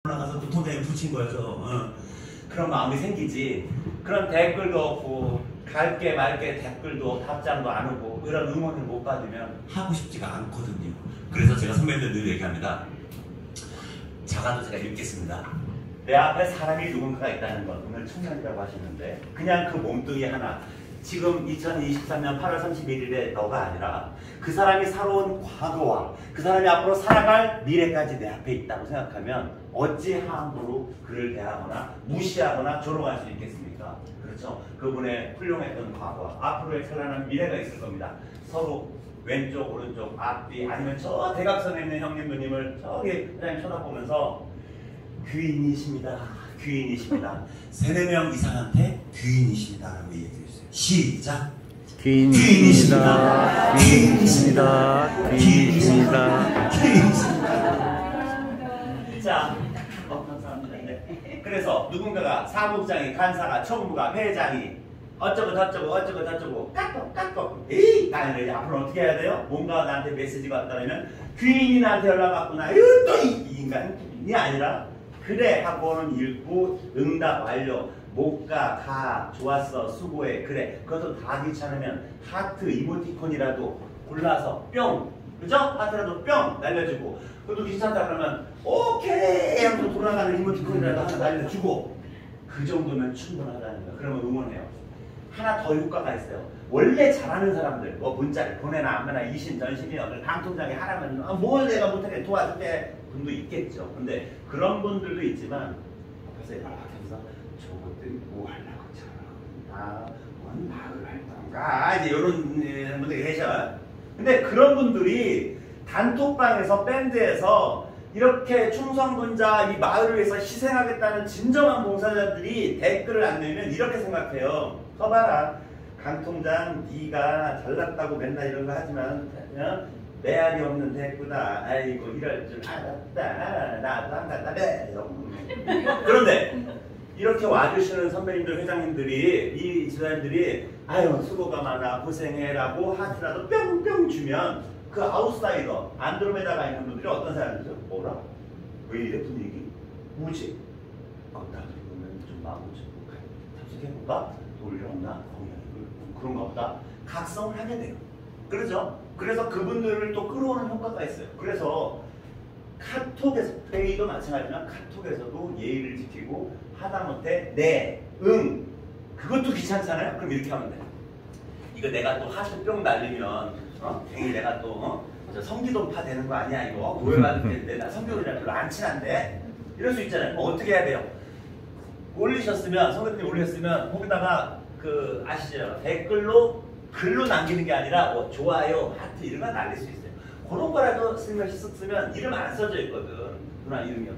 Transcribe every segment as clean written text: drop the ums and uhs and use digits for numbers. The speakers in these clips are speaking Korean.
올라가서 그 통장에 붙인 거죠. 그런 마음이 생기지. 그런 댓글도 없고 갈게 말게 댓글도 답장도 안 오고 이런 응원을 못 받으면 하고 싶지가 않거든요. 그래서 제가 선배님들 늘 얘기합니다. 자가도 제가 읽겠습니다. 내 앞에 사람이 누군가가 있다는 건 오늘 청년이라고 하시는데 그냥 그 몸뚱이 하나 지금 2023년 8월 31일에 너가 아니라 그 사람이 살아온 과거와 그 사람이 앞으로 살아갈 미래까지 내 앞에 있다고 생각하면 어찌 함부로 그를 대하거나 무시하거나 조롱할 수 있겠습니까? 그렇죠? 그분의 훌륭했던 과거와 앞으로의 찬란한 미래가 있을 겁니다. 서로 왼쪽 오른쪽 앞뒤 아니면 저 대각선에 있는 형님 누님을 저기 회장님 쳐다보면서 귀인이십니다. 귀인이십니다. 3, 4명 이상한테 귀인이십니다 라고 얘기해주세요. 시작! 귀인이십니다. 귀인이십니다. 귀인이십니다. 귀인이십니다. 자, 감사합니다. 네. 그래서 누군가가 사무국장이, 간사가, 총무가, 회장이 어쩌고 저쩌고 까똑 에이 나는 이제 앞으로 어떻게 해야 돼요? 뭔가 나한테 메시지가 왔다면 귀인이 나한테 연락 왔구나. 또 이 인간이 아니라 그래 하고는 읽고 응답 완료. 못 가, 좋았어, 수고해, 그래. 그것도 다 귀찮으면 하트 이모티콘이라도 골라서 뿅, 그죠? 하트라도 뿅 날려주고. 그것도 귀찮다 그러면 오케이 하면서 돌아가는 이모티콘이라도 하나 날려주고. 그 정도면 충분하다는 거예요. 그러면 응원해요. 하나 더 효과가 있어요. 원래 잘하는 사람들, 뭐 문자를 보내나 안 보내나 이신 전신이 오늘 방통장에 하라면 뭘 내가 못하게 도와줄게 분도 있겠죠. 근데 그런 분들도 있지만 앞에서 연락해서 저것들이 뭐 하려고 저러나 뭔 말을 할 건가 이제 이런 분들이 계셔. 근데 그런 분들이 단톡방에서 밴드에서 이렇게 충성군자 이 마을을 위해서 희생하겠다는 진정한 봉사자들이 댓글을 안 내면 이렇게 생각해요. 써봐라. 강통장 네가 잘났다고 맨날 이런 거 하지만 메아리 없는 대꾸다. 아이고 이럴 줄 알았다. 나도 안 갔다. 그런데 이렇게 와주시는 선배님들 회장님들이 이 지사님들이 아유 수고가 많아 고생해라고 하트라도 뿅뿅 주면 그 아웃사이더 안드로메다가 있는 분들이 어떤 사람이죠? 뭐라? 왜 이래 분위기? 뭐지? 나도 이거는 좀 마음 좀 탑승해볼까? 돌려온다? 그런가 보다. 각성을 하게 돼요. 그렇죠? 그래서 그분들을 또 끌어오는 효과가 있어요. 그래서 카톡에서 회의도 마찬가지지만 카톡에서도 예의를 지키고 하다못해 네, 응 그것도 귀찮잖아요? 그럼 이렇게 하면 돼요. 이거 내가 또 하트 뿅 날리면 괜히 내가 또 성기동파 되는 거 아니야 이거 오해받을 텐데 나 성교이랑 별로 안 친한데 이럴 수 있잖아요. 뭐 어떻게 해야 돼요? 올리셨으면 성교님 올렸으면 거기다가 그 아시죠? 댓글로 글로 남기는 게 아니라 뭐 좋아요 하트 이런 거 날릴 수 있어요. 그런 거라도 스님같이 쓰면 이름 안 써져 있거든. 누나 이름이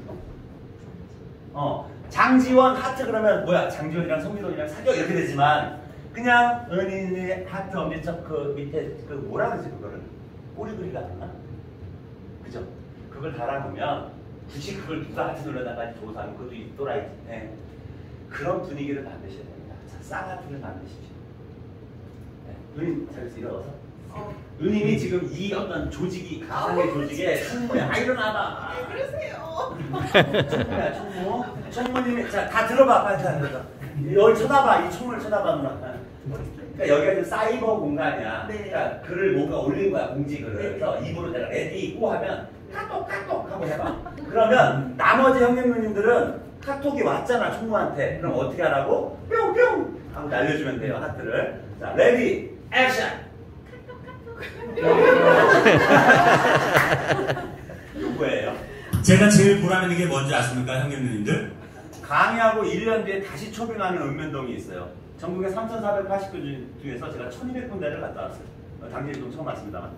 없어. 장지원 하트 그러면 뭐야 장지원이랑 성기동이랑 사겨 이렇게 되지만 그냥 은인이 하트 엄지척 그 밑에 그 뭐라 그러지 그거를 꼬리 그리가 하나? 그죠? 그걸 달아놓으면 굳이 그걸 누가 하트 눌러다가 조사하면 그것도 또라이. 네. 그런 분위기를 만드셔야 됩니다. 자, 쌍하트를 만드십시오. 네. 누님 자리에서 일어나서 누님이 지금 이 어떤 조직이 가상의 조직에 총무야. 일어나봐. 왜 그러세요? 총무야 총무. 총무님이 자 다 들어봐 빨리 다 들어봐. 여기 쳐다봐. 이 총을 쳐다봐 누나. 그러니까 여기가 좀 사이버 공간이야. 네. 그러니까 글을 뭔가 올린 거야 공지글을. 네. 그래서 입으로 내가 레디 고 하면 카톡 하고 해봐. 그러면 나머지 형님 누님들은 카톡이 왔잖아 총무한테. 그럼 어떻게 하라고? 뿅뿅 하고 날려주면 돼요 하트를. 자 레디 액션. 누구예요? 제가 제일 보람있는 게 뭔지 아십니까 형님 누님들? 강의하고 1년 뒤에 다시 초빙하는 읍면동이 있어요. 전국에 3,480군 중에서 제가 1,200군데를 갔다 왔어요. 당진동 처음 왔습니다만.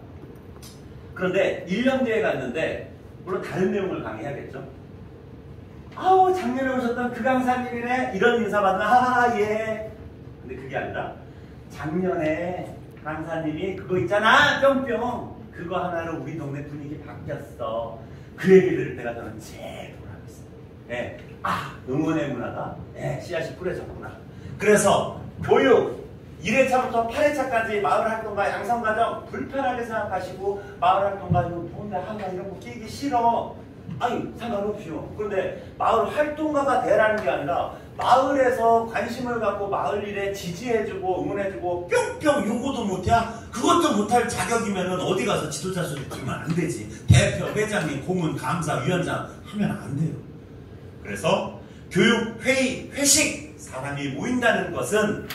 그런데 1년 뒤에 갔는데 물론 다른 내용을 강의해야겠죠. 아우 작년에 오셨던 그 강사님이네 이런 인사 받으면 하하 예. 근데 그게 아니라 작년에 강사님이 그거 있잖아 뿅뿅 그거 하나로 우리 동네 분위기 바뀌었어. 그 얘기를 들을 때가 저는 제일 보람있어요. 예. 아 응원의 문화가 씨앗이 뿌려졌구나. 그래서 교육 1회차부터 8회차까지 마을활동가 양성과정 불편하게 생각하시고 마을활동가 좀 좋은데 하나 이런 거 끼기 싫어. 아니 상관없이요. 그런데 마을 활동가가 되라는 게 아니라 마을에서 관심을 갖고 마을 일에 지지해주고 응원해주고 뿅뿅 요거도 못해? 그것도 못할 자격이면 어디 가서 지도자 소리 들으면 안 되지. 대표, 회장님, 고문, 감사, 위원장 하면 안 돼요. 그래서 교육, 회의, 회식 사람이 모인다는 것은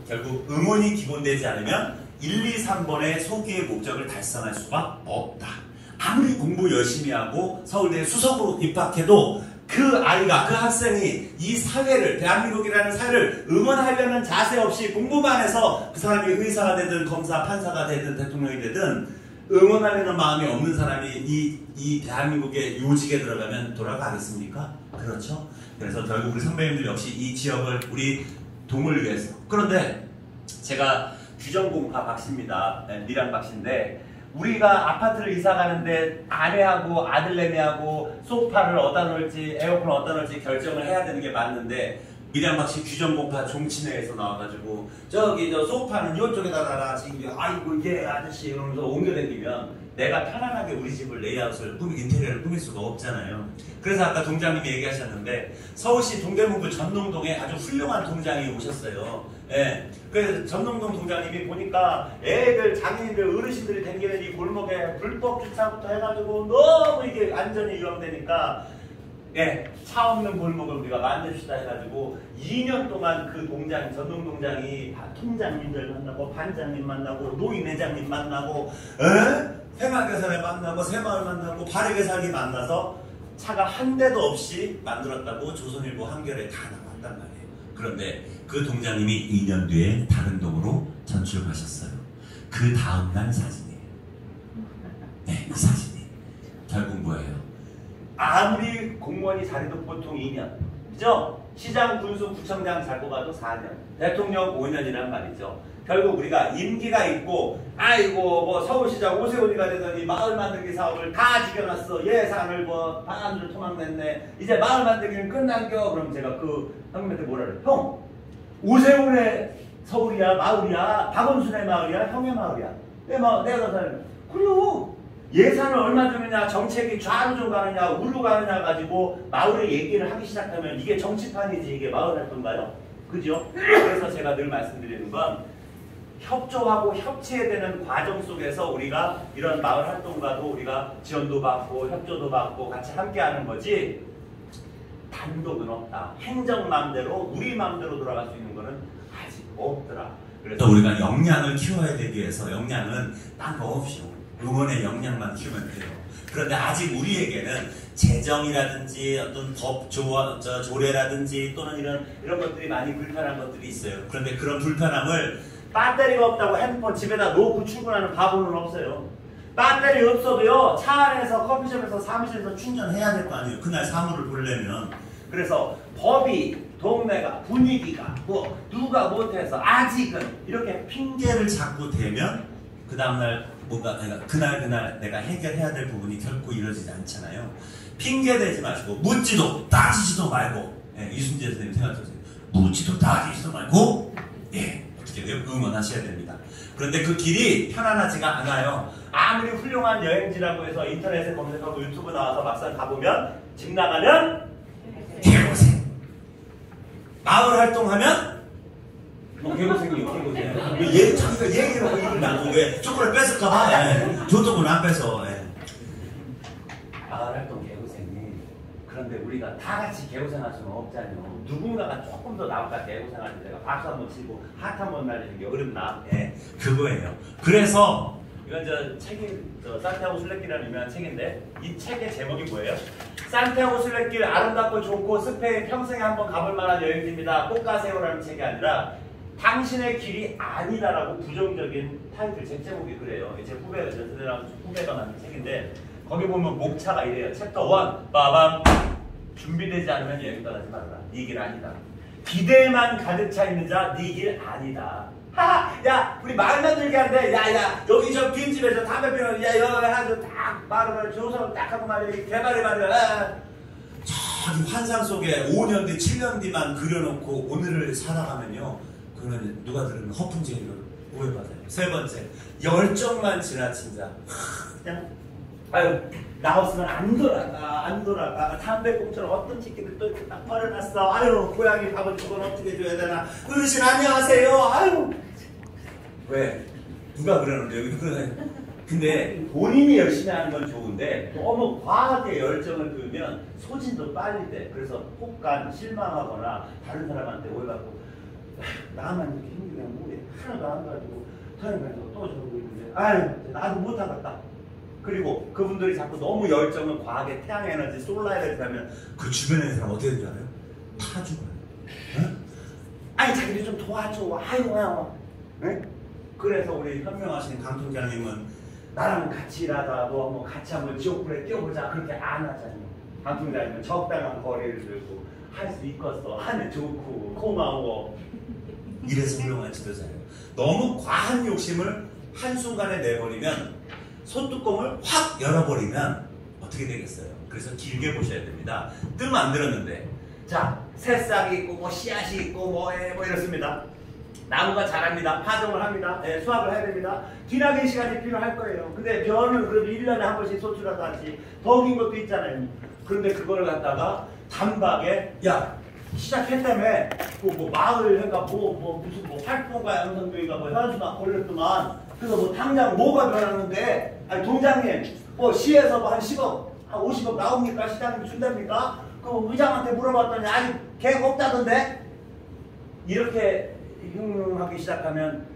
결국 응원이 기본되지 않으면 1, 2, 3번의 소기의 목적을 달성할 수가 없다. 아무리 공부 열심히 하고 서울대 수석으로 입학해도 그 아이가, 그 학생이 이 사회를, 대한민국이라는 사회를 응원하려는 자세 없이 공부만 해서 그 사람이 의사가 되든 검사, 판사가 되든 대통령이 되든 응원하려는 마음이 없는 사람이 이 대한민국의 요직에 들어가면 돌아가겠습니까? 그렇죠? 그래서 결국 우리 선배님들 역시 이 지역을 우리 동을 위해서. 그런데 제가 규정공파 박씨입니다. 미랑 박씨인데 우리가 아파트를 이사 가는데 아내하고 아들내미하고 소파를 어디다 놓을지 에어컨을 어디다 놓을지 결정을 해야 되는 게 맞는데 미량박씨 규정공파 종친회에서 나와가지고 저기 저 소파는 이쪽에다 놔라 지금 아이고 예 아저씨 이러면서 옮겨다니면 내가 편안하게 우리 집을 레이아웃을 인테리어를 꾸밀 수가 없잖아요. 그래서 아까 동장님이 얘기하셨는데 서울시 동대문구 전농동에 아주 훌륭한 동장이 오셨어요. 예. 그래서 전농동 동장님이 보니까 애들, 장애인들, 어르신들이 다니는 이 골목에 불법 주차부터 해가지고 너무 이게 안전이 위험되니까 예, 차 없는 골목을 우리가 만듭시다 해가지고 2년 동안 그 동장, 전농동장이 통장님들 만나고 반장님 만나고 노인회장님 만나고 새마을계산에 만나고 새마을 만나고 바르게 살기 만나서 차가 한 대도 없이 만들었다고 조선일보 한겨레에 다 나왔단 말이에요. 그런데 그 동장님이 2년 뒤에 다른 동으로 전출하셨어요. 그 다음날 사진이에요. 네, 이 사진이 결국 뭐예요? 아무리 공무원이 자리도 보통 2년, 그죠? 시장, 군수, 구청장 잘 뽑아도 4년, 대통령 5년이란 말이죠. 결국 우리가 임기가 있고, 아이고 뭐 서울시장 오세훈이가 되더니 마을 만들기 사업을 다 죽여놨어. 예산을 뭐 반으로 토막냈네. 이제 마을 만들기는 끝난겨. 그럼 제가 그 형님한테 뭐라 그래? 형, 오세훈의 서울이야, 마을이야, 박원순의 마을이야, 형의 마을이야. 내가 더 살면 그래요. 예산을 얼마 주느냐, 정책이 좌로 좀 가느냐, 우로 가느냐 가지고 마을의 얘기를 하기 시작하면 이게 정치판이지 이게 마을 활동가요? 그죠? 그래서 제가 늘 말씀드리는 건 협조하고 협치해야 되는 과정 속에서 우리가 이런 마을 활동가도 우리가 지원도 받고 협조도 받고 같이 함께하는 거지 단독은 없다. 행정 마음대로 우리 마음대로 돌아갈 수 있는 거는 아직 없더라. 그래서 우리가 역량을 키워야 되기 위해서 역량은 딴 거 없이 응원의 역량만 키우면 돼요. 그런데 아직 우리에게는 재정이라든지 어떤 법 조례라든지 또는 이런 것들이 많이 불편한 것들이 있어요. 그런데 그런 불편함을 배터리가 없다고 핸드폰 집에다 놓고 출근하는 바보는 없어요. 배터리 없어도요 차 안에서 커피숍에서 사무실에서 충전해야 될 거 아니에요. 그날 사무를 보려면. 그래서 법이 동네가 분위기가 뭐 누가 못해서 아직은 이렇게 핑계를 자꾸 대면 그 다음날 뭔가 그날 내가 해결해야 될 부분이 결코 이루어지지 않잖아요. 핑계 대지 마시고 묻지도 따지지도 말고 이순재 선생님 생각하세요. 묻지도 따지지도 말고 어떻게 돼요? 응원하셔야 됩니다. 그런데 그 길이 편안하지가 않아요. 아무리 훌륭한 여행지라고 해서 인터넷에 검색하고 유튜브 나와서 막상 가보면 집 나가면 개고생. 마을 활동하면 뭐 개고생이요, 개고생. 왜 자기가 얘기를 하고 일을 나누고 왜 쪼꼬를 뺏을까봐 저쪽은 안 뺏어. 마을 활동 개고생이. 그런데 우리가 다 같이 개고생할 수는 없잖아요. 누군가가 조금 더 나보다 개고생할 때 내가 박수 한번 치고 하트 한번 날리는 게 어렵나? 그거예요. 그래서 이건 산티아고 순례길이라는 유명한 책인데 이 책의 제목이 뭐예요? 산티아고 순례길 아름답고 좋고 스페인 평생에 한번 가볼 만한 여행지입니다. 꼭 가세요라는 책이 아니라 당신의 길이 아니다라고 부정적인 타이틀 책 제목이 그래요. 제 후배가 만든 책인데 거기 보면 목차가 이래요. 챕터 1 빠밤 준비되지 않으면 여행 떠나지 말아라. 네 길 아니다. 기대만 가득 차 있는 자 네 길 아니다. 하하, 야, 우리 말 만들게 한대. 야, 여기 저 빈집에서 담배 피우는, 여기 해가지고 딱 말을, 조선을 딱 하고 말이야. 개발이 말이야. 저기 환상 속에 5년 뒤, 7년 뒤만 그려놓고 오늘을 살아가면요. 그러면 누가 들으면 허풍쟁이로 오해받아요. 세 번째, 열정만 지나친 자. 그냥 아유 나왔으면 안 돌아가 담배꽁초를 어떤 새끼들 또 이렇게 딱 버려놨어. 아유 고양이 밥을 주건 어떻게 줘야 되나. 어르신 안녕하세요. 아유 왜 누가 그러는데 여기 그러네. 근데 본인이 열심히 하는 건 좋은데 너무 과하게 열정을 두면 소진도 빨리 돼. 그래서 혹간 실망하거나 다른 사람한테 오해받고 나만 이렇게 힘들게 뭐해 하나도 안 가지고 사람에서 또 저러고 있는데 아유 나도 못하겠다. 그리고 그분들이 자꾸 너무 열정을 과하게 태양 에너지, 솔라 에너지 하면 그 주변에 있는 사람 어떻게 되지 않아요? 다 죽어요. 응? 아니 자기들 좀 도와줘. 아유 응? 그래서 우리 현명하신 강 통장님은 나랑 같이 일하다도 한번 같이 한번 지옥불에 뛰어보자 그렇게 안 하잖아요. 강 통장님은 적당한 거리를 들고 할 수 있겠어. 하면 좋고 고마워. 이래서 훌륭한 지도자예요. 너무 과한 욕심을 한순간에 내버리면 소뚜껑을 확 열어버리면 어떻게 되겠어요? 그래서 길게 보셔야 됩니다. 뜸 안 들었는데 자 새싹이 있고 뭐 씨앗이 있고 뭐 이렇습니다. 나무가 자랍니다. 파종을 합니다. 예, 수확을 해야 됩니다. 기나긴 시간이 필요할 거예요. 근데 벼는 그래도 1년에 한 번씩 소출하다 하지 더 긴 것도 있잖아요. 그런데 그걸 갖다가 단박에 야 시작했다며 뭐 마을 해가 무슨 활동가 양성교회가 현수막 걸렸더만 그래서 뭐 당장 뭐가 변하는데 아니 동장님 뭐 시에서 뭐 한 10억 한 50억 나옵니까? 시장님 준답니까? 그 의장한테 물어봤더니 아직 계획 없다던데 이렇게 흉흉하기 시작하면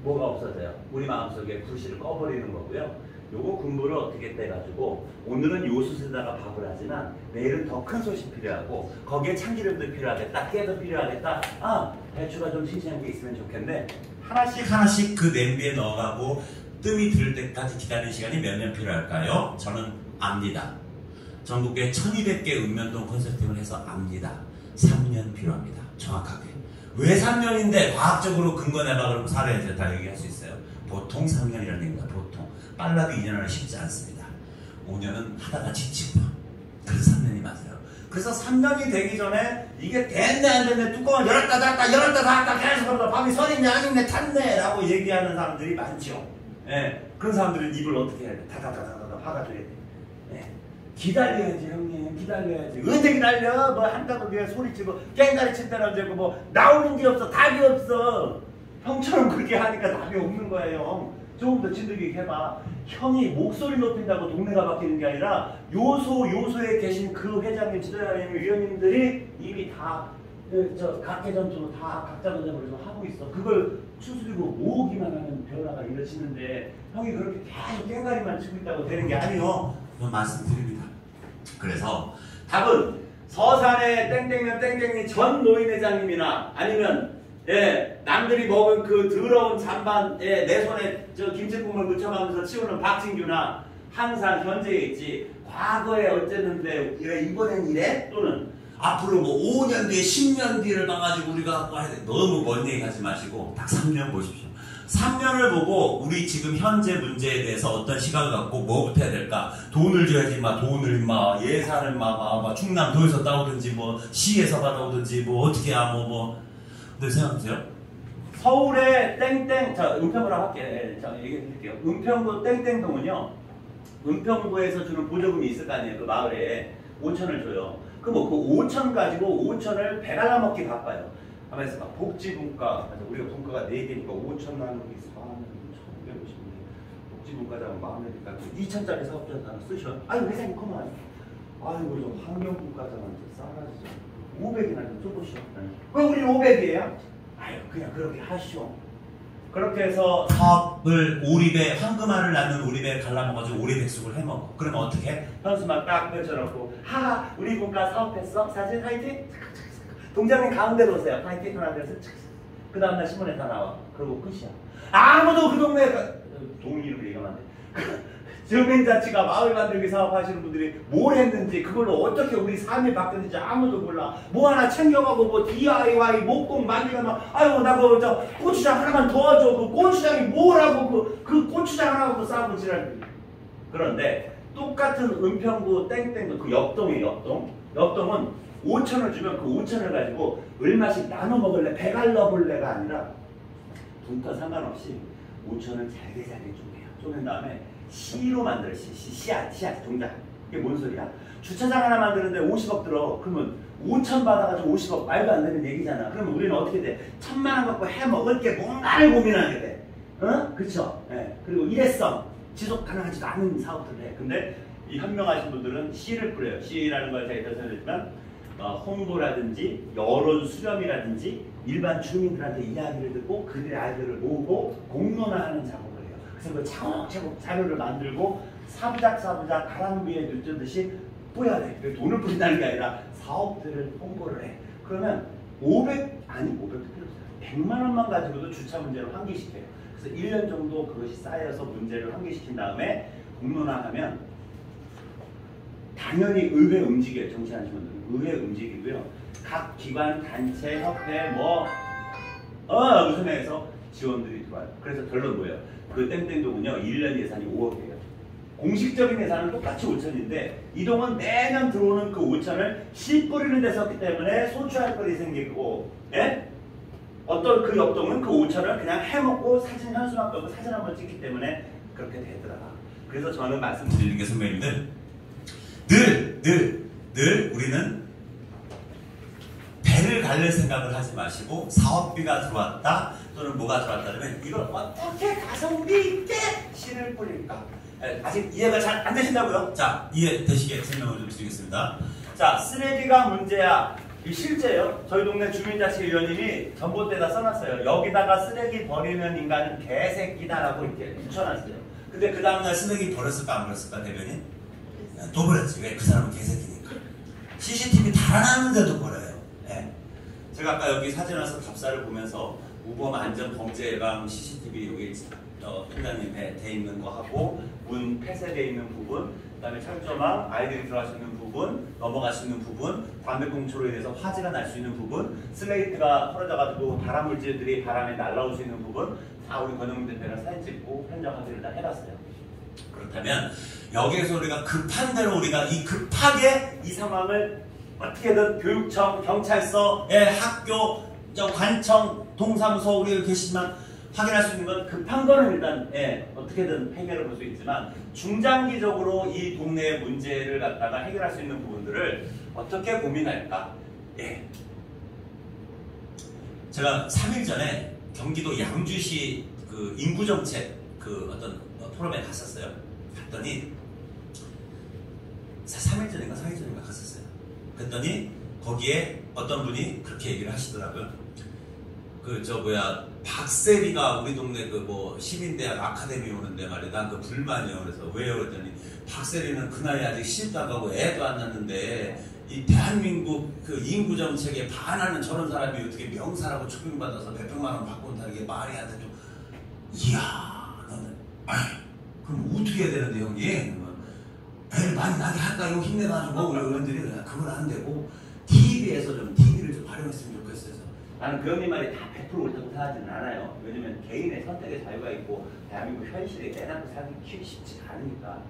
뭐가 없어져요? 우리 마음속에 불씨를 꺼버리는 거고요. 요거 공부를 어떻게 떼가지고 오늘은 요 숯에다가 밥을 하지만 내일은 더 큰 솥이 필요하고 거기에 참기름도 필요하겠다, 깨도 필요하겠다. 아 배추가 좀 싱싱한 게 있으면 좋겠네. 하나씩 그 냄비에 넣어가고 뜸이 들 때까지 기다리는 시간이 몇 년 필요할까요? 저는 압니다. 전국에 1200개 읍면동 컨설팅을 해서 압니다. 3년 필요합니다. 정확하게. 왜 3년인데 과학적으로 근거 내봐 그러면 사례에서 다 얘기할 수 있어요. 보통 3년이라는 얘기입니다. 보통. 빨라도 2년 안에 쉽지 않습니다. 5년은 하다가 지치고 그래서 3년이 맞아요. 그래서 3년이 되기 전에 이게 됐네 안 됐네 뚜껑을 열었다 닫았다 계속 그러다 밥이 설있네 안 익네 탔네 라고 얘기하는 사람들이 많죠. 예, 그런 사람들은 입을 어떻게 해야 돼? 다다다다다 화가 돼야 돼. 예, 기다려야지 형님 기다려야지. 언제 기다려? 뭐 한다고 그냥 소리치고 깽가리 칠 때는 언제고 뭐 나오는 게 없어 답이 없어. 형처럼 그렇게 하니까 답이 없는 거예요. 조금 더 진득이 해봐. 형이 목소리 높인다고 동네가 바뀌는 게 아니라 요소에 계신 그 회장님, 지도자님, 위원님들이 이미 다 각계 전투로 다 각자 전쟁을 하고 있어. 그걸 추스리고 모으기만 하면 변화가 이루어지는데 형이 그렇게 계속 깽가리만 치고 있다고 되는 게 아니요. 그건 말씀드립니다. 그래서 답은 서산의 땡땡면 땡땡이 전 노인회장님이나 아니면 남들이 먹은 그 더러운 잔반에 내 손에 저 김치국물 묻혀가면서 치우는 박진규나 항상 현재에 있지 과거에 어쨌는데 이번엔 이래? 또는 앞으로 뭐 5년 뒤에 10년 뒤를 봐가지고 우리가 갖고 와야 돼. 너무 먼 얘기 하지 마시고 딱 3년 보십시오. 3년을 보고 우리 지금 현재 문제에 대해서 어떤 시각을 갖고 뭐부터 해야 될까? 돈을 줘야지 돈을 예산을 충남도에서 따오든지 시에서 받아오든지 어떻게 네, 생각하세요? 서울의 땡땡, 자, 은평구로 할게. 자, 얘기해 드릴게요. 은평구 땡땡동은요, 은평구에서 주는 보조금이 있을 거 아니에요. 그 마을에 5천을 줘요. 그 5천 가지고 5천을 배갈라 먹기 바빠요. 하면서 복지분과, 우리가 분과가 4개니까 5천 나누기 4는 1,550원. 복지분과장 마음이니까 2천짜리 사업자 하나 쓰셔. 아유, 회장님, 그만. 아이고, 좀 환경분과장한테 싸가지죠. 500이나 좀 써보시오. 왜 우리 500이에요? 아유 그냥 그렇게 하시오. 그렇게 해서 사업을 오리배 황금알을 낳는 오리배 갈라먹어가지고 오리백숙을 해먹어. 그러면 어떻게? 현수막 딱 펼쳐놓고 하하 우리 분과 사업했어? 사진 화이팅? 동장님 가운데로 오세요. 화이팅 하나 둘 셋. 그 다음날 신문에 다 나와. 그리고 끝이야. 아무도 그 동네에 동네 이름 얘기하면 안 돼. 주민자치가 마을 만들기 사업하시는 분들이 뭘 했는지 그걸로 어떻게 우리 삶이 바뀌었는지 아무도 몰라. 뭐 하나 챙겨가고 DIY 목공 만들면 아유 나 저 고추장 하나만 도와줘. 그 고추장이 뭐라고 그 고추장 하나하고 싸우고 지랄. 그런데 똑같은 은평구 땡땡도 그 옆동이에요. 옆동은 5천을 주면 그 5천을 가지고 얼마씩 나눠 먹을래 배갈러 볼래가 아니라 분과 상관없이 5천을 잘게 준대요. 쪼갠 다음에 C로 만들어. 씨앗, 동작. 이게 뭔 소리야? 주차장 하나 만드는데 50억 들어. 그러면 5천 받아가지고 50억. 말도 안 되는 얘기잖아. 그러면 우리는 어떻게 돼? 1,000만 원 갖고 해 먹을 게 뭔가를 고민하게 돼. 어? 그쵸? 예. 그리고 일회성. 지속 가능하지도 않은 사업들을 해. 근데 이 현명하신 분들은 C를 뿌려요. C라는 걸 제가 이따 설명드리지만 홍보라든지 여론 수렴이라든지 일반 주민들한테 이야기를 듣고 그들의 아이디어를 모으고 공론화하는 작업을 해요. 그래서 그 차곡차곡 자료를 만들고 사부작 가랑비에 넣듯이 뿌려야 돼. 돈을 뿌린다는 게 아니라 사업들을 홍보를 해. 그러면 500도 필요 없어요. 100만 원만 가지고도 주차 문제를 환기시켜요. 그래서 1년 정도 그것이 쌓여서 문제를 환기시킨 다음에 공론화하면 당연히 의회 움직여요. 정치하시는 분들은 의회 움직이고요. 각 기관, 단체, 협회 무슨 회에서 지원들이 들어와요. 그래서 결론 뭐예요? 그 땡땡동은요 1년 예산이 5억이에요. 공식적인 예산은 똑같이 5천인데 이동은 매년 들어오는 그 5천을 씨 뿌리는 데 썼기 때문에 소추할 거리 생기고, 예? 어떤 그 역동은 그 5천을 그냥 해먹고 사진 현수막 빼고 사진 한번 찍기 때문에 그렇게 되더라. 그래서 저는 말씀드리는 게 선배님들 늘 우리는 배를 갈릴 생각을 하지 마시고 사업비가 들어왔다 또는 뭐가 들어왔다 그러면 이걸 어떻게 가성비 있게 씨를 뿌릴까? 아직 이해가 잘 안 되신다고요? 자, 이해되시게 설명을 좀 드리겠습니다. 자, 쓰레기가 문제야. 이 실제요. 저희 동네 주민자치위원님이 전봇대에다 써놨어요. 여기다가 쓰레기 버리는 인간은 개새끼다라고 이렇게 붙여놨어요. 근데 그 다음날 쓰레기 버렸을까 안 버렸을까 대변인? 또 버렸지. 왜? 그 사람은 개새끼니까. CCTV 달아나는데도 버려요. 네. 제가 아까 여기 사진에서 답사를 보면서 우범 안전 범죄 예방 CCTV 여기 팀장님 돼 있는 거 하고 문 폐쇄되어 있는 부분, 그다음에 철조망 아이들이 들어갈 수 있는 부분, 넘어갈 수 있는 부분, 담배꽁초로 인해서 화재가 날 수 있는 부분, 슬레이트가 떨어져가지고 발암물질들이 바람에 날아올 수 있는 부분 다 우리 권영민 대표랑 사진 찍고 현장 확인을 다 해봤어요. 그렇다면 여기에서 우리가 급한 대로 우리가 이 급하게 이 상황을 어떻게든 교육청, 경찰서, 학교, 관청, 동사무소 우리 계시지만 확인할 수 있는 건 급한 거는 일단 어떻게든 해결을 볼 수 있지만 중장기적으로 이 동네의 문제를 갖다가 해결할 수 있는 부분들을 어떻게 고민할까? 제가 3일 전에 경기도 양주시 그 인구정책 그 어떤 포럼에 갔었어요. 갔더니 3일 전인가 4일 전인가 갔었어요. 그랬더니 거기에 어떤 분이 그렇게 얘기를 하시더라고요. 박세리가 우리 동네 시민대학 아카데미 오는데 말이야. 난 그 불만이요. 그래서 왜요? 그랬더니 박세리는 그 나이에 아직 시집도 안 가고 애도 안 낳는데 이 대한민국 그 인구 정책에 반하는 저런 사람이 어떻게 명사라고 초빙받아서 몇백만 원 받고 온다는 게 말이 안 되죠. 이야, 너는 그럼 어떻게 해야 되는데 형님? 애를 많이 나게 할까요? 힘내가지고 우리 어른들이 그건 안 되고 TV에서 TV를 좀 활용했으면 좋겠어요. 나는 그 형님 말이 다 100% 옳다고 생각하지는 않아요. 왜냐면 개인의 선택의 자유가 있고 대한민국 현실에 내놓고 살기 쉽지가 않으니까.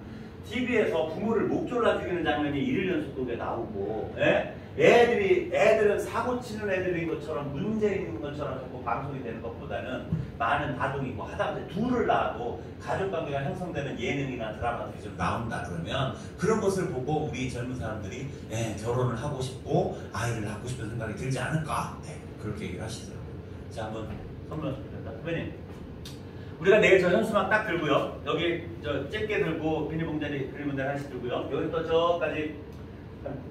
TV에서 부모를 목 졸라 죽이는 장면이 1일 연속독에 나오고, 애들은 사고 치는 애들인 것처럼 문제 있는 것처럼 자꾸 방송이 되는 것보다는 많은 다둥이 있고 하다못해 둘을 낳아도 가족관계가 형성되는 예능이나 드라마들이 좀 나온다 그러면 그런 것을 보고 우리 젊은 사람들이 결혼을 하고 싶고 아이를 낳고 싶은 생각이 들지 않을까? 그렇게 얘기를 하시더라고요. 자, 한번 설명 좀 드립니다. 선배님, 우리가 내일 저 현수막 딱 들고요. 여기 잭게 들고 비닐봉다리 하나씩 들고요. 여기 또 저까지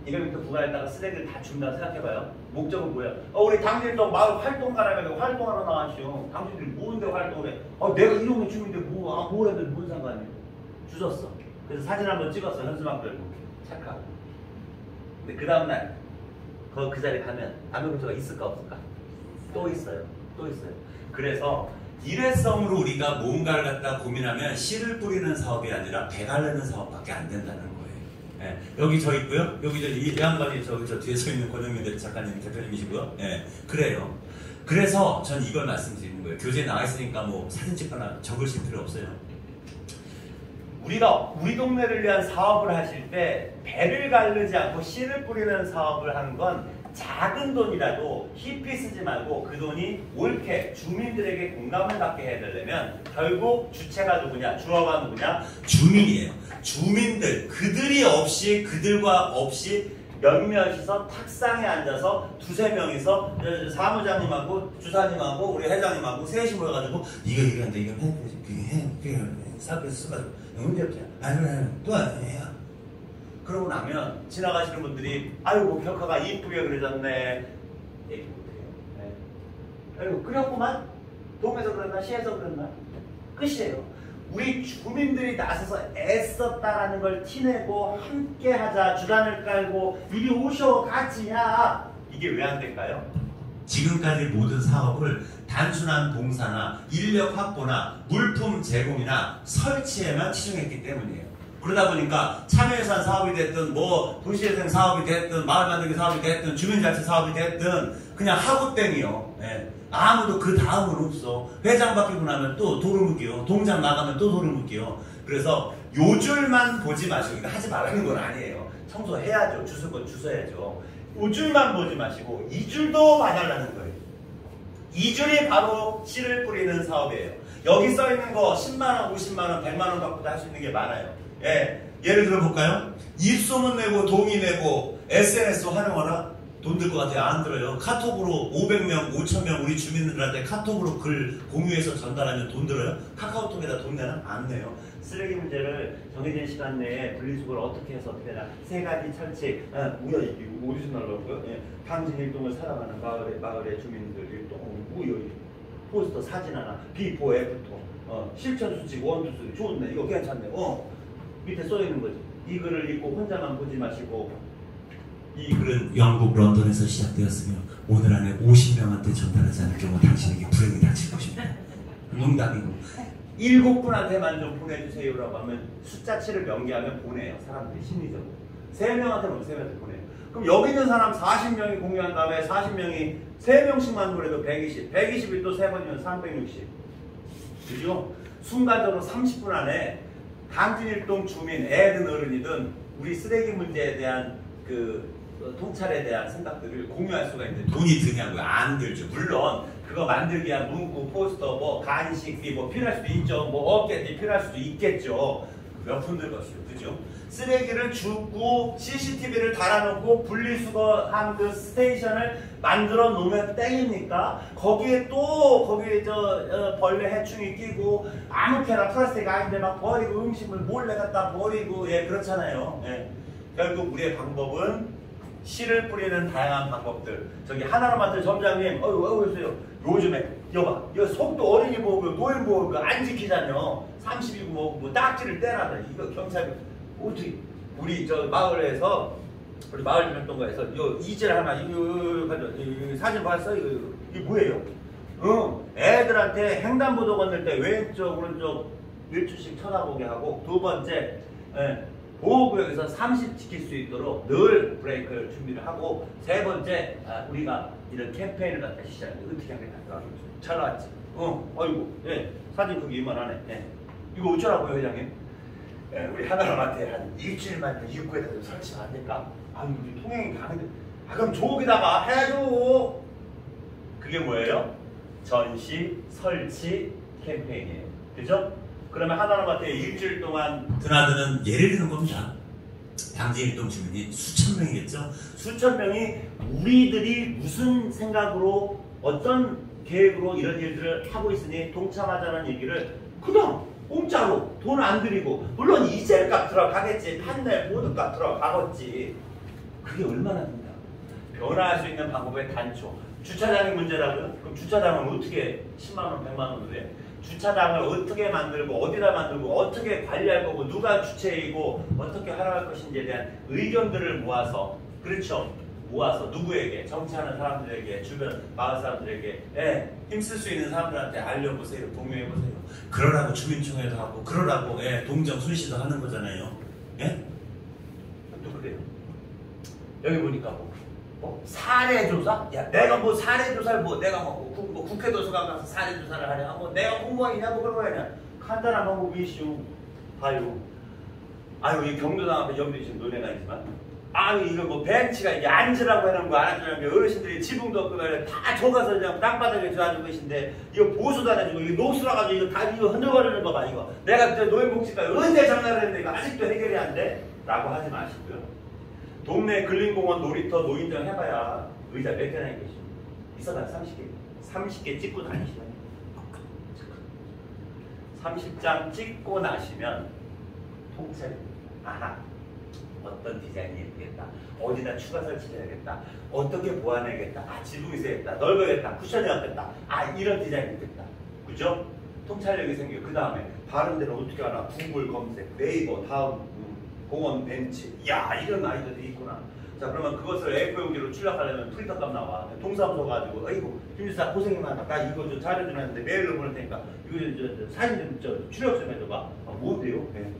200m 구간에다가 쓰레기를 다 준다 생각해봐요. 목적은 뭐야? 우리 당신도 마을 활동가라면 활동하러 나왔죠. 당신들이 뭔데 활동을 해? 내가 이 동네 주민인데 뭘 해도 뭔 상관이야? 주웠어. 그래서 사진 한번 찍었어. 현수막 들고. 착하고. 근데 그 다음날 그 자리에 가면 담배꽁초가 있을까 없을까? 또 있어요. 그래서 일회성으로 우리가 뭔가를 갖다 고민하면 씨를 뿌리는 사업이 아니라 배 갈르는 사업밖에 안 된다는 거예요. 여기 저 있고요. 여기 이 양반이 저 뒤에 서 있는 권영민 작가님 대표님이시고요. 그래요. 그래서 전 이걸 말씀드리는 거예요. 교재에 나와 있으니까 사진 찍거나 적으실 필요 없어요. 우리가 우리 동네를 위한 사업을 하실 때 배를 가르지 않고 씨를 뿌리는 사업을 하는 건 작은 돈이라도 희피 쓰지 말고 그 돈이 옳게 주민들에게 공감을 갖게 해야 되려면 결국 주체가 누구냐? 주어가 누구냐? 주민이에요. 주민들, 그들과 없이 몇몇이서 탁상에 앉아서 두세 명이서 사무장님하고 주사님하고 우리 회장님하고 셋이 모여가지고 이거 한데 이거 해 사업에서 써가지고 문제 없잖아. 아니 또 해요. 그러고 나면 지나가시는 분들이 아이고 벽화가 이쁘게 그려졌네 얘기 못해요. 네. 아이고 그렸구만. 동에서 그렸나 시에서 그렸나 끝이에요. 우리 주민들이 나서서 애썼다라는 걸 티내고 함께하자 주단을 깔고 이리 오셔 같이야. 이게 왜 안 될까요? 지금까지 모든 사업을 단순한 봉사나 인력 확보나 물품 제공이나 설치에만 치중했기 때문이에요. 그러다 보니까 참여예산 사업이 됐든 뭐 도시재생 사업이 됐든 마을 만들기 사업이 됐든 주민자치 사업이 됐든 그냥 하고 땡이요. 네. 아무도 그 다음은 없어. 회장 바뀌고 나면 또 도루묵이요. 동장 나가면 또 도루묵이요. 그래서 요 줄만 보지 마시고, 이거 하지 말라는 건 아니에요. 청소해야죠. 주소건 주소해야죠. 요 줄만 보지 마시고 이 줄도 봐달라는 거예요. 이 줄이 바로 씨를 뿌리는 사업이에요. 여기 써 있는 거 10만원, 50만원, 100만원 갖고도 할 수 있는 게 많아요. 예, 예를 들어 볼까요? 입소문 내고 동의 내고 SNS 활용하라? 돈 들 것 같아요? 안 들어요. 카톡으로 500명, 5,000명 우리 주민들한테 카톡으로 글 공유해서 전달하면 돈 들어요? 카카오톡에다 돈 내나? 안 내요. 쓰레기 문제를 정해진 시간 내에 분리수거를 어떻게 해서 어떻게 하나 세 가지 철칙. 뭐야 이게 어디서 날라오고요? 예, 당진 일동을 살아가는 마을의 주민들 일동. 뭐야 이게 포스터 사진 하나 비포 애프터 실천 수칙 1, 2, 3 좋네. 이거 괜찮네. 밑에 써있는 거지. 이 글을 읽고 혼자만 보지 마시고, 이 글은 영국 런던에서 시작되었으며 오늘 안에 50명한테 전달하지 않을 경우 당신에게 불행이 닥칠 것입니다. 농담이고 7분한테만 좀 보내주세요라고 하면 숫자치를 명기하면 보내요. 사람들이 심리적으로 3명한테 보내요. 3명한테 보내요. 그럼 여기 있는 사람 40명이 공유한 다음에 40명이 3명씩만 보내도 120, 120이 또 3번이면 360. 그죠? 순간적으로 30분 안에 당진일동 주민, 애든 어른이든 우리 쓰레기 문제에 대한 그 통찰에 대한 생각들을 공유할 수가 있는데 돈이 드냐고요? 안 들죠. 물론 그거 만들기 위한 문구, 포스터, 뭐 간식비 뭐 필요할 수도 있죠. 뭐 없겠지 필요할 수도 있겠죠. 몇 푼 들 것이요. 그죠? 쓰레기를 줍고 CCTV를 달아놓고 분리수거한 그 스테이션을 만들어 놓으면 땡입니까? 거기에 벌레 해충이 끼고 아무렇게나 플라스틱 아닌데 막 버리고 음식물 몰래 갖다 버리고 예 그렇잖아요. 예. 결국 우리의 방법은 씨를 뿌리는 다양한 방법들. 저기 하나로마트 점장님 어이구세요. 요즘에 여봐 이거 속도 어린이 보호구 노인 보호구 안 지키잖아요. 30이고 뭐 딱지를 떼놔라. 이거 경찰이 어떻게 우리 저 마을에서 우리 마을 활동가에서 요 이질 하나 이거 사진 봤어? 이거 뭐예요? 애들한테 횡단보도 건널 때 왼쪽 오른쪽 1초씩 쳐다보게 하고 두 번째 보호구역에서 30 지킬 수 있도록 늘 브레이크를 준비를 하고 세 번째 우리가 이런 캠페인을 갖다 시작해. 어떻게 하겠다. 잘 나왔지? 어이구 예 사진 크기 이만하네. 예. 이거 어쩌라고요 회장님? 예, 우리 하나로마트에 한 일주일만 입구에다 좀 설치면 안 될까? 우리 통행이 가는데 그럼 저기다가 해야죠. 그게 뭐예요? 전시 설치 캠페인이에요. 그죠? 그러면 하나로마트에 일주일 동안 드나드는 예를 드는 겁니다. 당진일동 주민이 수천 명이겠죠? 수천 명이 우리들이 무슨 생각으로 어떤 계획으로 이런 일들을 하고 있으니 동참하자는 얘기를 그냥 공짜로 돈 안 들이고 물론 이젤값 들어가겠지 판넬 보드값 들어가겠지. 그게 얼마나 됩니까? 변화할 수 있는 방법의 단초. 주차장이 문제라고요? 그럼 주차장은 어떻게 10만원 100만원으로 해? 주차장을 어떻게 만들고 어디다 만들고 어떻게 관리할 거고 누가 주체이고 어떻게 활용할 것인지에 대한 의견들을 모아서 그렇죠. 모아서 누구에게 정치하는 사람들에게 주변 마을 사람들에게 힘쓸 수 있는 사람들한테 알려보세요. 공유해보세요. 그러라고 주민총회도 하고 그러라고 동정 순시도 하는 거잖아요. 예? 또 그래요. 여기 보니까 사례조사? 야 내가 뭐 사례조사를 내가 국회 도서관 가서 사례조사를 하냐 내가 공무원이냐 그런 거 아니야. 간단한 방법이 이슈 봐요. 이 경로당 앞에 여기도 지금 논의가 있지만 아니 이거 뭐 벤치가 이게 앉으라고 해놓은 거 안 앉으라는 게 어르신들이 지붕도 없고 다 좁아서 그냥 땅바닥에 앉고 계신데 이거 보수도 안 해주고 이거 노수라 가지고 이거 다 이거 흔들거리는 거 봐 이거 내가 저 노인복지가 언제 장난을 했는데 이거 아직도 해결이 안 돼? 라고 하지 마시고요. 동네 근린공원 놀이터 노인정 해봐야 의자 몇 개나 계시고 있어봐야 30개 찍고 다니시면 30장 찍고 나시면 통째로 아하 어떤 디자인이 예쁘겠다. 어디다 추가 설치해야겠다. 어떻게 보완해야겠다. 아 지붕이 세겠다. 넓어야겠다. 쿠션이 없겠다. 아 이런 디자인이 있겠다. 그죠? 통찰력이 생겨요. 그 다음에 바른 데는 어떻게 하나. 구글 검색, 네이버, 다음 공원 벤치. 야 이런 아이디어들이 있구나. 자 그러면 그것을 A4 용지로 출력하려면 프린터값 나와. 동사무소 가지고 어이구 김지사 고생이 많아. 나 이거 좀 자료 좀 했는데 메일로 보낼 테니까 이거 저 사진 좀 출력 좀 해줘봐. 아, 뭔데요? 네.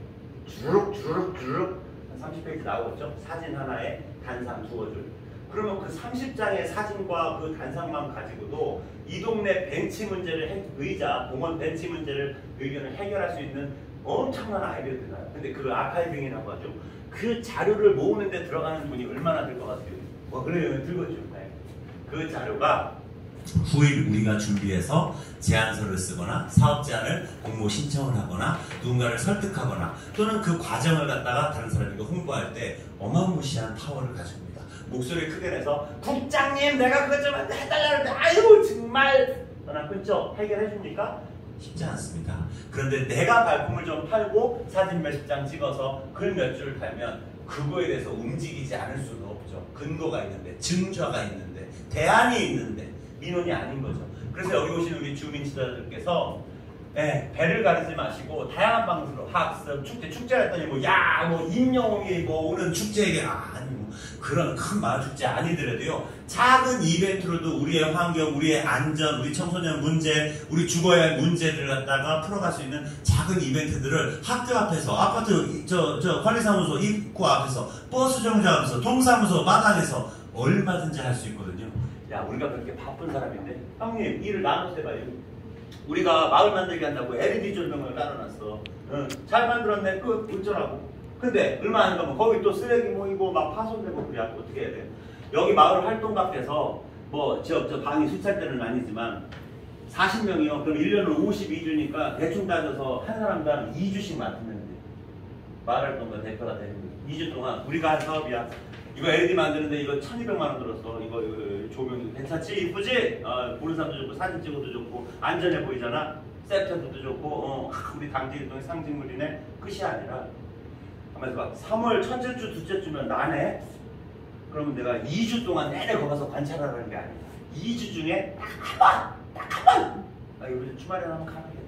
주르륵 30페이지 나오겠죠? 사진 하나에 단상 두어 줄. 그러면 그 30장의 사진과 그 단상만 가지고도 이 동네 벤치 문제를 의자, 공원 벤치 문제를 의견을 해결할 수 있는 엄청난 아이디어들이 나요. 근데 그 아카이빙이라고 하죠. 그 자료를 모으는 데 들어가는 돈이 얼마나 들 것 같아요? 뭐 그래요, 들겠죠. 네. 그 자료가 후일 우리가 준비해서 제안서를 쓰거나 사업 제안을 공모 신청을 하거나 누군가를 설득하거나 또는 그 과정을 갖다가 다른 사람에게 홍보할 때 어마무시한 파워를 가지고 있습니다. 목소리 크게 내서 국장님 내가 그것 좀 해달라는데 아유 정말 전화 끊죠? 해결해 줍니까? 쉽지 않습니다. 그런데 내가 발품을 좀 팔고 사진 몇십 장 찍어서 글 몇 줄 달면 그거에 대해서 움직이지 않을 수는 없죠. 근거가 있는데 증거가 있는데 대안이 있는데 민원이 아닌 거죠. 그래서 여기 오신 우리 주민 지도자들께서 배를 가르지 마시고 다양한 방식으로 학습, 축제를 했더니 뭐 임영웅이 뭐 오는 축제에 아니 뭐 그런 큰 마을 축제 아니더라도요. 작은 이벤트로도 우리의 환경, 우리의 안전, 우리 청소년 문제, 우리 죽어야 할 문제들을 갖다가 풀어갈 수 있는 작은 이벤트들을 학교 앞에서, 아파트 관리사무소 입구 앞에서, 버스 정류장 앞에서, 동사무소 마당에서 얼마든지 할 수 있거든요. 야 우리가 그렇게 바쁜 사람인데 형님 일을 나눠서 해봐요. 우리가 마을 만들기 한다고 LED 조명을 깔아놨어. 잘 만들었네 끝 어쩌라고. 근데 얼마 안 가면 거기 또 쓰레기 모이고 막 파손되고 그래. 어떻게 해야 돼? 여기 마을 활동가께서 뭐 저 방이 수차대는 아니지만 40명이요. 그럼 1년을 52주니까 대충 따져서 한 사람당 2주씩 맡으면 돼. 마을 활동가 대표가 되는 거야. 2주 동안 우리가 한 사업이야. 이거 LED 만드는데 이거 1200만 원 들었어. 이거 조명이 괜찮지? 이쁘지? 보는 사람도 좋고 사진 찍어도 좋고 안전해 보이잖아. 세트도 좋고 우리 당진동의 상징물이네. 끝이 아니라 하면서 막 3월 첫째 주 둘째 주면 나네? 그러면 내가 2주 동안 내내 거기 가서 관찰하라는 게 아니야. 2주 중에 딱 한 번! 요즘 주말에 한번 가야겠다.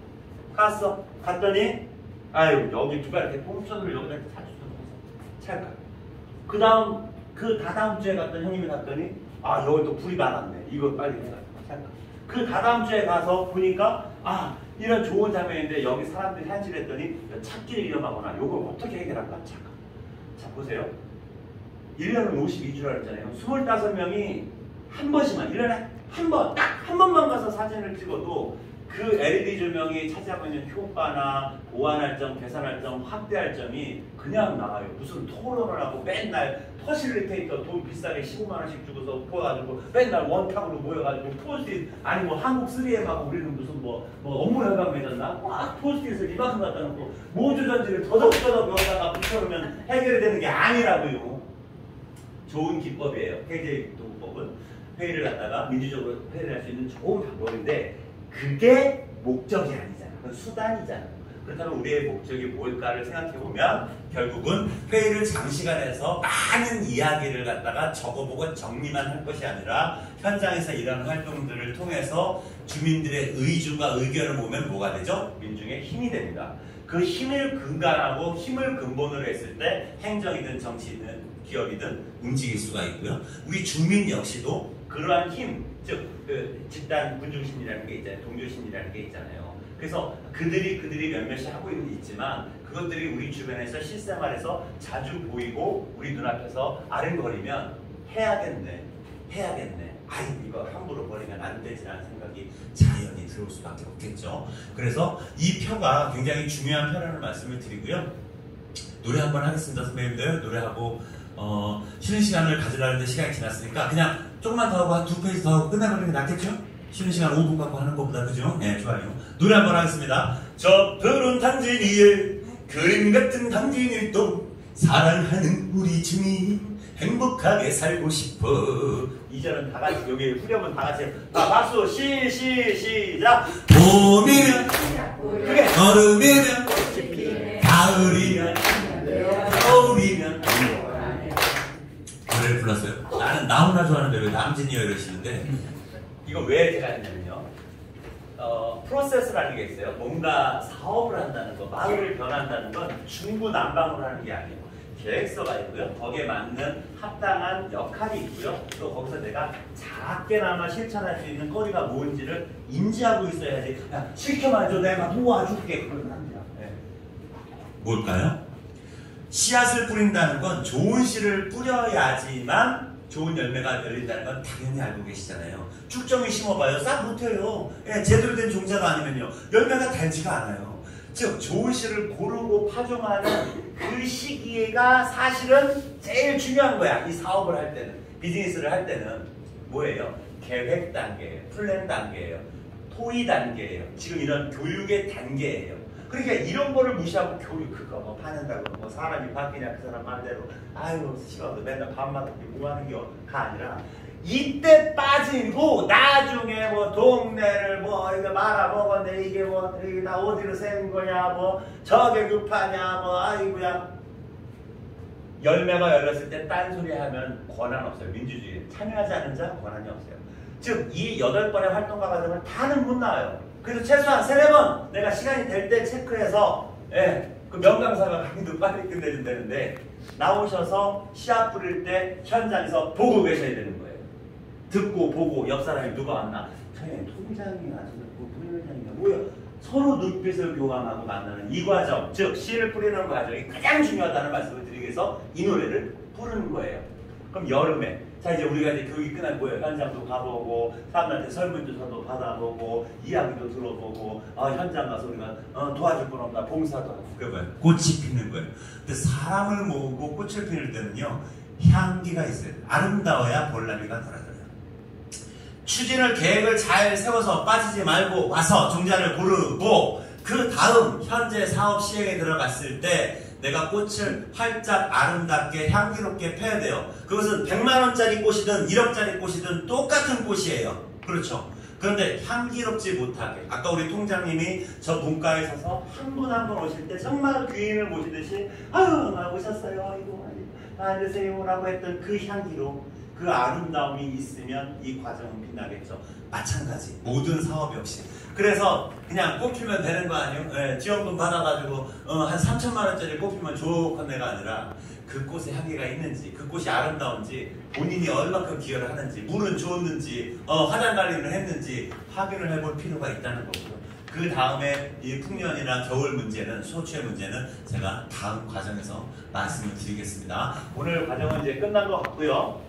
갔어. 갔더니 아유 여기 누가 이렇게 폼션으로 여기다 사주던 찰까. 그 다음 그 다다음 주에 갔더니 형님이 갔더니 여기 또 불이 나갔네. 이거 빨리 해라. 그 다다음 주에 가서 보니까 이런 좋은 장면인데 여기 사람들이 한질했더니 찾기를 위험하거나 이걸 어떻게 해결할까? 잠깐. 자 보세요. 1년은 52주라 했잖아요. 25명이 한 번씩만 1년에 한 번, 딱 한 번만 가서 사진을 찍어도 그 LED 조명이 차지하고 있는 효과나 보완할 점, 개선할 점, 확대할 점이 그냥 나와요. 무슨 토론을 하고 맨날 퍼실리테이터 돈 비싸게 15만 원씩 주고서 모여가지고 맨날 원탁으로 모여가지고 포스트잇 아니 뭐 한국 3M하고 우리는 무슨 뭐 업무 협약 맺었나? 막 포스트잇을 이만큼 갖다 놓고 모주전지를 더덕더덕 여기다가 붙여놓으면 해결이 되는 게 아니라고요. 좋은 기법이에요. 회계도법은 회의를 갖다가 민주적으로 회의를 할 수 있는 좋은 방법인데 그게 목적이 아니잖아. 그건 수단이잖아. 그렇다면 우리의 목적이 뭘까를 생각해보면 결국은 회의를 장시간해서 많은 이야기를 갖다가 적어보고 정리만 할 것이 아니라 현장에서 이런 활동들을 통해서 주민들의 의중과 의견을 모으면 뭐가 되죠? 민중의 힘이 됩니다. 그 힘을 근간하고 힘을 근본으로 했을 때 행정이든 정치든 기업이든 움직일 수가 있고요. 우리 주민 역시도 그러한 힘, 즉 집단 군중심리라는 게 있잖아요. 동조심리라는 게 있잖아요. 그래서 그들이 몇몇이 하고 있지만 그것들이 우리 주변에서 실생활에서 자주 보이고 우리 눈앞에서 아른거리면 해야겠네. 이거 함부로 버리면 안 되지라는 생각이 자연히 들어올 수밖에 없겠죠. 그래서 이 표가 굉장히 중요한 표라는 말씀을 드리고요. 노래 한번 하겠습니다. 선배님들 노래하고 쉬는 시간을 가지려는데 시간이 지났으니까 그냥 조금만 더 하고 한 2페이지 더 하고 끝내버리는 게 낫겠죠? 쉬는 시간 5분 갖고 하는 것보다, 그죠? 네, 좋아요. 노래 한번 하겠습니다. 저 푸른 당진이에 그림 같은 당진일도 사랑하는 우리 주님 행복하게 살고 싶어. 이제는 다 같이, 여기 후렴은 다 같이. 박수, 시작! 봄이면, 그게 여름이면, 가을이면, 겨울이면. 노래를 불렀어요. 나는 나훈아 좋아하는데 왜 남진이요 이러시는데, 이거 왜 제가 했냐면요. 프로세스라는 게 있어요. 뭔가 사업을 한다는 거, 마을을 변한다는 건 중구난방으로 하는 게 아니에요. 계획서가 있고요. 거기에 맞는 합당한 역할이 있고요. 또 거기서 내가 작게나마 실천할 수 있는 거리가 뭔지를 인지하고 있어야지. 야, 시켜만 줘, 내가 도와줄게. 그러면 안 돼요. 네. 뭘까요? 씨앗을 뿌린다는 건 좋은 씨를 뿌려야지만 좋은 열매가 열린다는 건 당연히 알고 계시잖아요. 쭉정이 심어봐요. 싹 못해요. 예, 제대로 된 종자가 아니면요. 열매가 달지가 않아요. 즉 좋은 씨를 고르고 파종하는 그 시기가 사실은 제일 중요한 거야. 이 사업을 할 때는, 비즈니스를 할 때는 뭐예요? 계획 단계예요. 플랜 단계예요. 토의 단계예요. 지금 이런 교육의 단계예요. 그러니까 이런 거를 무시하고 교육 그거 뭐 파낸다고 뭐 사람이 바뀌냐 그 사람 말대로 아유 싫어도 맨날 밥만 먹고 뭐 하는 게가 아니라 이때 빠지고 나중에 뭐 동네를 뭐 이거 말아먹었네 이게 뭐 이게 나 어디로 새는 거냐 뭐 저게 급하냐 뭐 아이고야 열매가 열렸을 때 딴소리 하면 권한 없어요. 민주주의 참여하지 않은 자 권한이 없어요. 즉 이 8번의 활동가 과정을 다는 못 나와요. 그래서 최소한 3-4번 내가 시간이 될 때 체크해서 그 명강사가 강의도 빨리 끝내준다는데 나오셔서 씨앗 뿌릴 때 현장에서 보고 계셔야 되는 거예요. 듣고 보고 옆 사람이 누가 왔나 저희 통장이나 부회장이나 뭐야 서로 눈빛을 교환하고 만나는 이 과정 즉 씨를 뿌리는 과정이 가장 중요하다는 말씀을 드리기 위해서 이 노래를 부르는 거예요. 그럼 여름에 자 이제 우리가 이제 교육이 끝날 거예요. 현장도 가보고 사람들한테 설문조사도 받아보고 이야기도 들어보고 현장 가서 우리가 도와줄 건 없나 봉사도 하고 그게 뭐예요? 꽃이 피는 거예요. 근데 사람을 모으고 꽃을 피울 때는요 향기가 있어요. 아름다워야 볼나비가 돌아다녀요. 추진을 계획을 잘 세워서 빠지지 말고 와서 종자를 고르고 그 다음 현재 사업 시행에 들어갔을 때 내가 꽃을 활짝 아름답게 향기롭게 펴야 돼요. 그것은 100만원짜리 꽃이든 1억짜리 꽃이든 똑같은 꽃이에요. 그렇죠. 그런데 향기롭지 못하게 아까 우리 통장님이 저 문가에 서서 한 분 한 분 오실 때 정말 귀인을 모시듯이 아유 오셨어요 아이고 앉으세요 라고 했던 그 향기로 그 아름다움이 있으면 이 과정은 빛나겠죠. 마찬가지 모든 사업 역시 그래서 그냥 꽃피면 되는 거 아니에요? 네, 지원금 받아가지고 한 3천만 원짜리 꽃피면 좋겠네가 아니라 그 꽃에 향기가 있는지 그 꽃이 아름다운지 본인이 얼마큼 기여를 하는지 물은 줬는지 화장 관리를 했는지 확인을 해볼 필요가 있다는 거고요. 그 다음에 이 풍년이나 겨울 문제는 소취의 문제는 제가 다음 과정에서 말씀을 드리겠습니다. 오늘 과정은 이제 끝난 것 같고요.